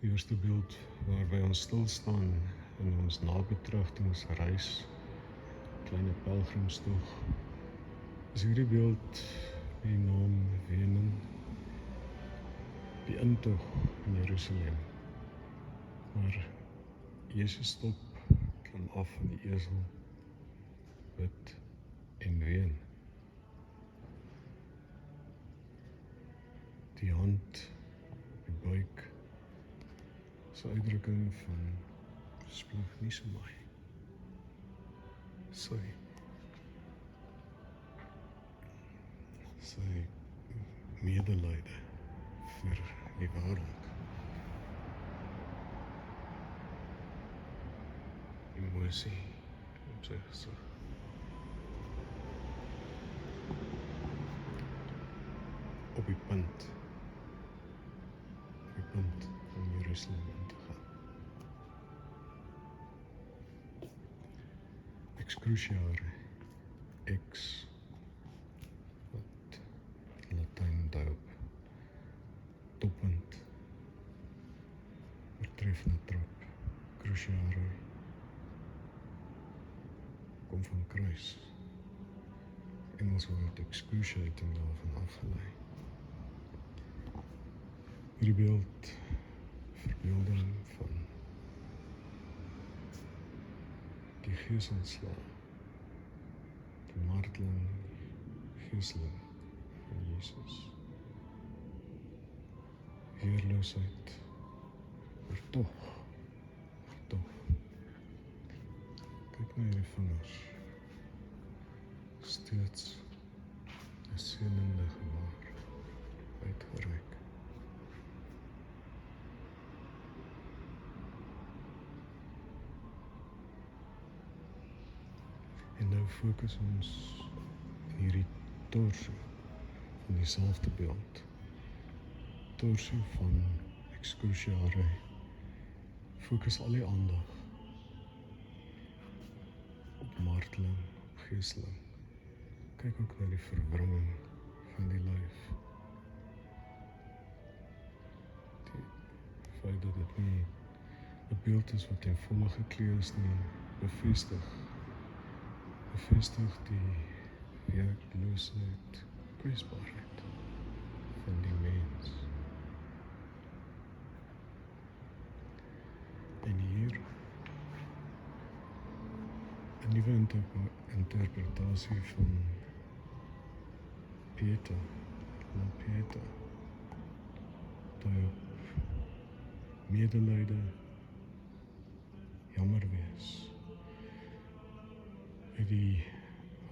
Die eerste beeld waarby ons stilstaan in ons nabetrachtingsreis, kleine pelgrimstog, is hierdie beeld met die naam Wenen, die intog in Jerusalem. Maar Jesus stop, klim af van die esel, bid en ween. Die hand op die buik is 'n uitdrukking van asseblief nie so my. Sy medelyde vir die wêreld. Emosie op sy gesig. Op die punt om Jerusalem in te gaan. Excruciare, ex, wat in Latijn dui op toppunt, oortreffende trap. Cruciare kom van kruis. Engels woord excruciating daarvan afgelei. Hierdie beeld, verbeelding van die geselslae, die marteling, geseling van Jesus. Weerloosheid, maar tog. Kyk na hierdie vingers, steeds 'n seënende gebaar uitgereik. En nou fokus ons in hierdie torso van dieselfde beeld. Torso van excruciare. Fokus al die aandag op marteling, op geseling. Kyk ook na die verwringing van die lyf. Die feit dat dit nie 'n beeld is wat ten volle geklee is nie, bevestig die werkloosheid, kwesbaarheid van die mens. En hier 'n nuwe interpretasie van Pieta, La Pieta, dui op medelyde, jammer wees. Uit die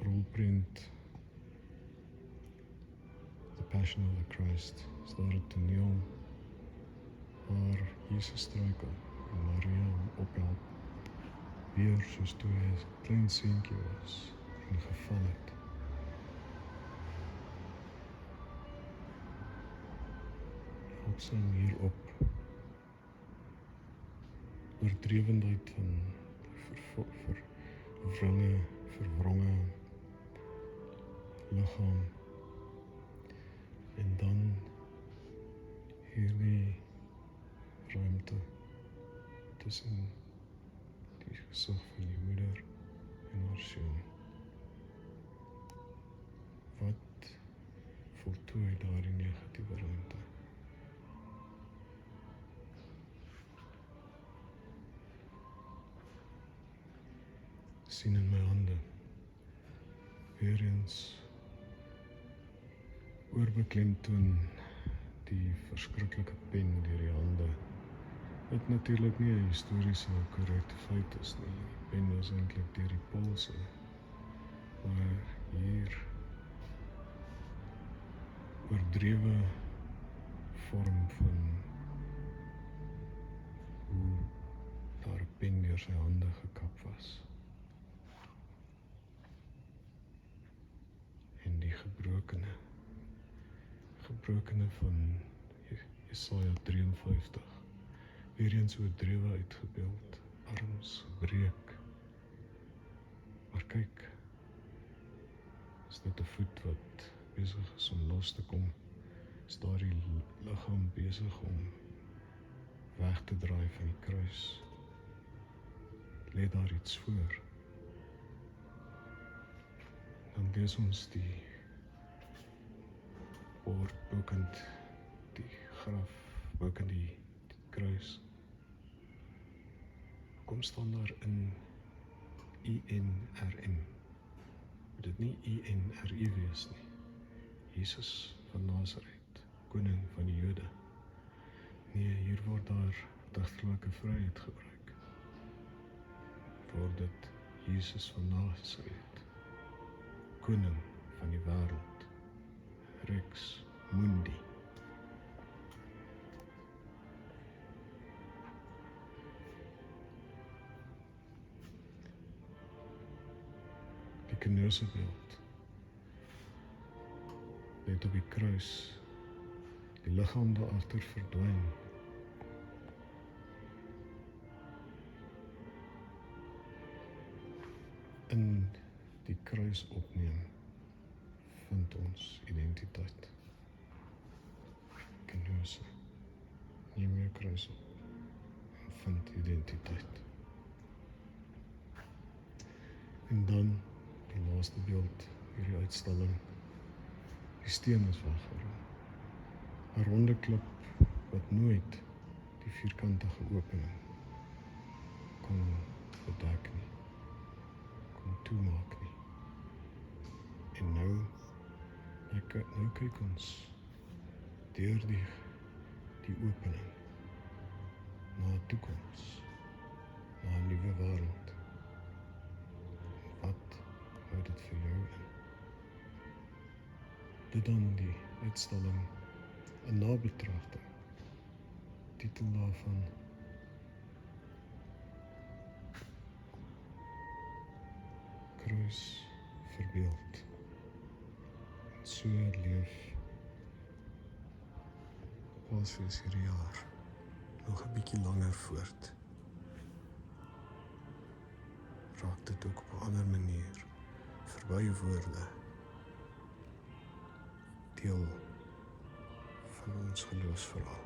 rolprent The Passion of the Christ is daar 'n toneel waar Jesus struikel en Maria hom ophelp, weer soos toe hy 'n klein seentjie was en geval het. Help saam hierop oordrewendheid van verwronge liggaam, en dan hierdie ruimte tussen die gesig van die moeder en haar seun. Wat voltooi daardie negatiewe ruimte? Sien in my hande, weer eens oorbeklemtoon die verskriklike pen deur die hande, wat natuurlik nie 'n historiese korrekte feit is nie. Die pen was eintlik deur die polse, maar hier oordrewe vorm van hoe daar 'n pen deur sy hande gekap was. En die gebrokene van Jesaja 53, weer eens oordrewe uitgebeeld, arms gebreek. Maar kyk, is dit 'n voet wat besig is om los te kom, is daardie liggaam besig om weg te draai van die kruis, lê daar iets voor. Dan lees ons die woord bokant die graf, bokant die kruis. Kom staan daar in INRN. Moet dit nie INRI wees nie. Jesus van Nasaret, koning van die Jode. Nee, hier word daar digterlike vryheid gebruik. Word dit Jesus van Nasaret, koning van die wêreld, Rex Mundi. Die kneusbeeld net op die kruis, die liggaam daarachter verdwyn. In die kruis opneem, vind ons identiteit. Kneuse, neem jou kruis op en vind identiteit. En dan die laaste beeld, hierdie uitstalling, die steen is weggerol. 'n ronde klip wat nooit die vierkantige opening kon bedek nie, kon toemaak nie. En nou kyk ons deur die opening na 'n toekoms, na 'n nuwe wêreld. Wat hou dit vir jou in? Dit dan die uitstalling 'n nabetragting. Titel daarvan: Kruis verbeeld. En so leef Paasfees hierdie jaar nog 'n bietjie langer voort. Raak dit ook op 'n ander manier verby woorde deel van ons geloofsverhaal.